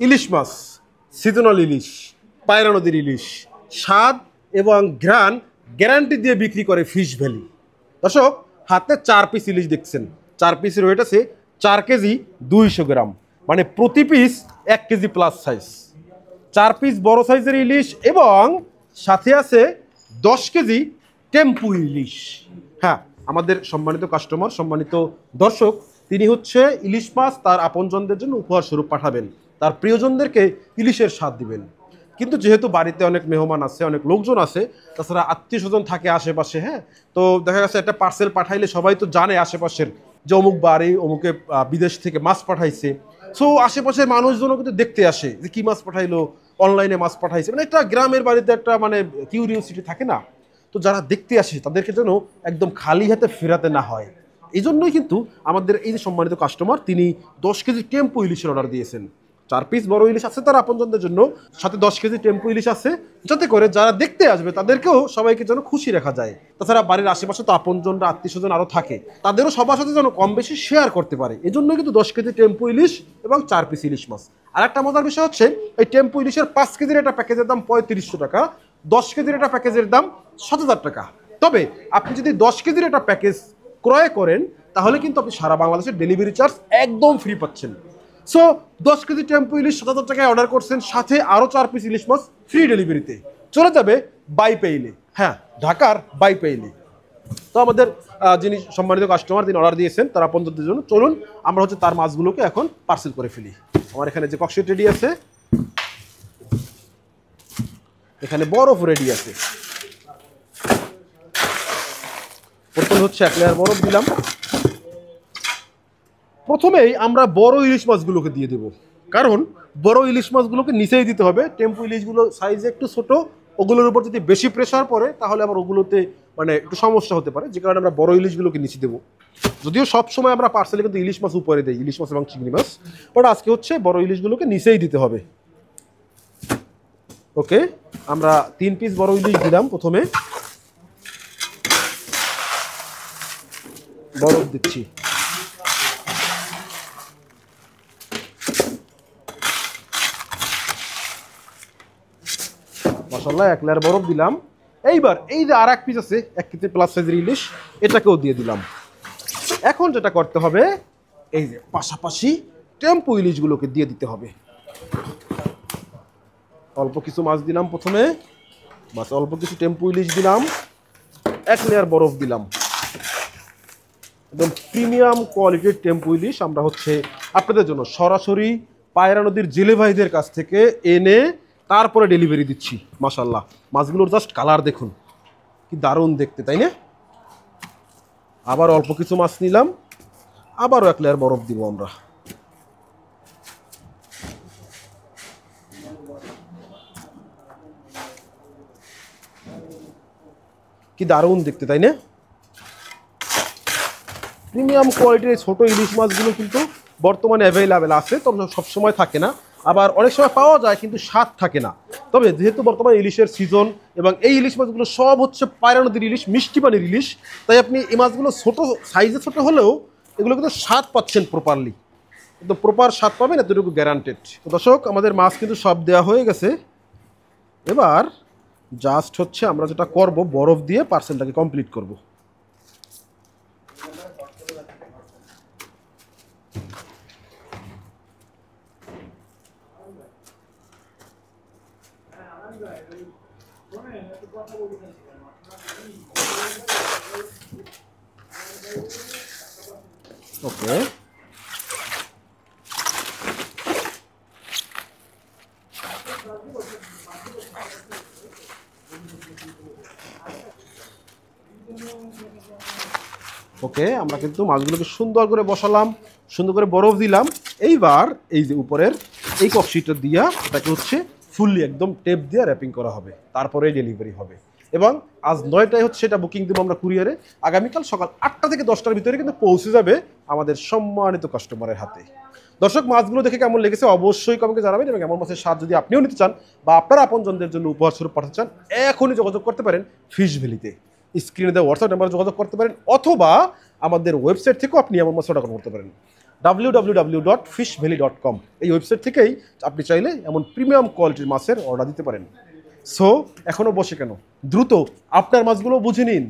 ইলিশ মাছ, seasonal ইলিশ, পায়রা নদীর ইলিশ, স্বাদ এবং ঘ্রাণ গ্যারান্টি দিয়ে বিক্রি করে ফিশ ভ্যালি। দর্শক, হাতে 4 পিস ইলিশ দেখছেন, 4 পিসের ওয়েট আছে 4 কেজি 200 গ্রাম, মানে প্রতি piece 1 KG plus size. 4 piece বড় সাইজের ইলিশ এবং সাথে আছে 10 কেজি টেম্পু ইলিশ। হ্যাঁ, আমাদের সম্মানিত কাস্টমার, সম্মানিত দর্শক, তিনি হচ্ছে ইলিশ মাছ তার আপনজনদের জন্য উপহার স্বরূপ পাঠাবেন, তার প্রিয়জনদেরকে ইলিশের স্বাদ দিবেন। কিন্তু যেহেতু বাড়িতে অনেক মেহমান আছে, অনেক লোকজন আছে, তাছাড়া আত্মীয় স্বজন থাকে আশেপাশে, হ্যাঁ, তো দেখা গেছে একটা পার্সেল পাঠাইলে সবাই তো জানে আশেপাশের যে অমুক বাড়ি, অমুকে বিদেশ থেকে মাছ পাঠাইছে। সো আশেপাশের মানুষজনও কিন্তু দেখতে আসে যে কী মাছ পাঠাইলো, অনলাইনে মাছ পাঠাইছে, মানে একটা গ্রামের বাড়িতে একটা মানে কিউরিওসিটি থাকে না। তো যারা দেখতে আসে তাদেরকে যেন একদম খালি হাতে ফেরাতে না হয়, এই জন্যই কিন্তু আমাদের এই যে সম্মানিত কাস্টমার, তিনি 10 কেজি টেম্পো ইলিশের অর্ডার দিয়েছেন। 4 পিস বড় ইলিশ আছে তার আপনজনদের জন্য, সাথে 10 কেজি টেম্পো ইলিশ আছে, যাতে করে যারা দেখতে আসবে তাদেরকেও সবাইকে যেন খুশি রাখা যায়। তাছাড়া বাড়ির আশেপাশে তো আপনজনরা, আত্মীয় স্বজন আরও থাকে, তাদেরও সবার সাথে যেন কম বেশি শেয়ার করতে পারে, এই জন্য কিন্তু 10 কেজি টেম্পো ইলিশ এবং 4 পিস ইলিশ মাছ। আর একটা মজার বিষয় হচ্ছে, এই টেম্পো ইলিশের 5 কেজির একটা প্যাকেজের দাম 3500 টাকা, 10 কেজির একটা প্যাকেজের দাম 7000 টাকা। তবে আপনি যদি 10 কেজির একটা প্যাকেজ ক্রয় করেন তাহলে কিন্তু আপনি সারা বাংলাদেশের ডেলিভারি চার্জ একদম ফ্রি পাচ্ছেন। সো 10 কেজি টেম্পো ইলিশ 7000 টাকায় অর্ডার করছেন, সাথে আরও 4 পিস ইলিশ মাছ ফ্রি ডেলিভারিতে চলে যাবে বাই পেইলে। হ্যাঁ, ঢাকার বাই পেইলে। তো আমাদের যিনি সম্মানিত কাস্টমার, তিনি অর্ডার দিয়েছেন তার আপনজনদের জন্য, চলুন আমরা হচ্ছে তার মাছগুলোকে এখন পার্সেল করে ফেলি। আমার এখানে যে ককশিট রেডি আছে, এখানে বরফ রেডি আছে। প্রথমে হচ্ছে 1 লেয়ার বরফ দিলাম। প্রথমেই আমরা বড় ইলিশ মাছগুলোকে দিয়ে দেব, কারণ বড় ইলিশ মাছগুলোকে নিচেই দিতে হবে। টেম্পো ইলিশগুলো সাইজে একটু ছোট, ওগুলোর উপর যদি বেশি প্রেশার পড়ে তাহলে আবার ওগুলোতে মানে একটু সমস্যা হতে পারে, যে কারণে আমরা বড় ইলিশগুলোকে নিচে দেবো। যদিও সবসময় আমরা পার্সেলে কিন্তু ইলিশ মাছ উপরে দিই, ইলিশ মাছ এবং চিংড়ি মাছ, বাট আজকে হচ্ছে বড় ইলিশগুলোকে নিচেই দিতে হবে। ওকে, আমরা 3 পিস বড় ইলিশ দিলাম। প্রথমে বরফ দিচ্ছি। মাশাআল্লাহ, 1 লেয়ার বরফ দিলাম। এইবার এই যে আর এক পিস আছে 1 কেজি প্লাস সাইজের ইলিশ, এটাকেও দিয়ে দিলাম। এখন যেটা করতে হবে, এই যে পাশাপাশি টেম্পো ইলিশগুলোকে দিয়ে দিতে হবে। অল্প কিছু মাছ দিলাম প্রথমে, মাছ অল্প কিছু টেম্পো ইলিশ দিলাম, 1 লেয়ার বরফ দিলাম। একদম প্রিমিয়াম কোয়ালিটির টেম্পো ইলিশ আমরা হচ্ছে আপনাদের জন্য সরাসরি পায়রা নদীর জেলে ভাইদের কাছ থেকে এনে তারপরে ডেলিভারি দিচ্ছি। মাশাআল্লাহ, মাছগুলোর জাস্ট কালার দেখুন, কি দারুণ দেখতে, তাই না? আবার অল্প কিছু মাছ নিলাম, আবারও 1 লেয়ার বরফ দিব আমরা। কি দারুণ দেখতে, তাই না? প্রিমিয়াম কোয়ালিটির ছোট ইলিশ মাছগুলো কিন্তু বর্তমানে অ্যাভেলেবেল আছে, তবে সবসময় থাকে না, আবার অনেক সময় পাওয়া যায় কিন্তু স্বাদ থাকে না। তবে যেহেতু বর্তমানে ইলিশের সিজন এবং এই ইলিশ মাছগুলো সব হচ্ছে পায়রা নদীর ইলিশ, মিষ্টি পানির ইলিশ, তাই আপনি এই মাছগুলো ছোট সাইজে ছোট হলেও এগুলো কিন্তু স্বাদ পাচ্ছেন প্রপারলি, কিন্তু প্রপার স্বাদ পাবেন, এতটুকু গ্যারান্টেড। তো দর্শক, আমাদের মাছ কিন্তু সব দেওয়া হয়ে গেছে। এবার জাস্ট হচ্ছে আমরা যেটা করব, বরফ দিয়ে পার্সেলটাকে কমপ্লিট করব। ওকে, ওকে, আমরা কিন্তু মাছগুলোকে সুন্দর করে বসালাম, সুন্দর করে বরফ দিলাম। এইবার এই যে উপরের এই ককশিটটা দিয়া এটাকে হচ্ছে ফুললি একদম টেপ দিয়ে র্যাপিং করা হবে, তারপরে ডেলিভারি হবে। এবং আজ 9টায় হচ্ছে এটা বুকিং দেবো আমরা কুরিয়ারে, আগামীকাল সকাল 8টা থেকে 10টার ভিতরে কিন্তু পৌঁছে যাবে আমাদের সম্মানিত কাস্টমারের হাতে। দর্শক, মাছগুলো দেখে কেমন লেগেছে অবশ্যই কমেন্টে জানাবেন, এবং এমন মাছের স্বাদ যদি আপনিও নিতে চান বা আপনার আপনজনদের জন্য উপহার স্বরূপ পাঠাতে চান, এখনই যোগাযোগ করতে পারেন ফিশ ভ্যালিতে। স্ক্রিনে দেওয়া হোয়াটসঅ্যাপ নাম্বারে যোগাযোগ করতে পারেন, অথবা আমাদের ওয়েবসাইট থেকেও আপনি এমন মাছ অর্ডার করতে পারেন। www.fishvalley.com এই ওয়েবসাইট থেকেই আপনি চাইলে এমন প্রিমিয়াম কোয়ালিটির মাছের অর্ডার দিতে পারেন। সো এখনও বসে কেন, দ্রুত আপনার মাছগুলো বুঝে নিন।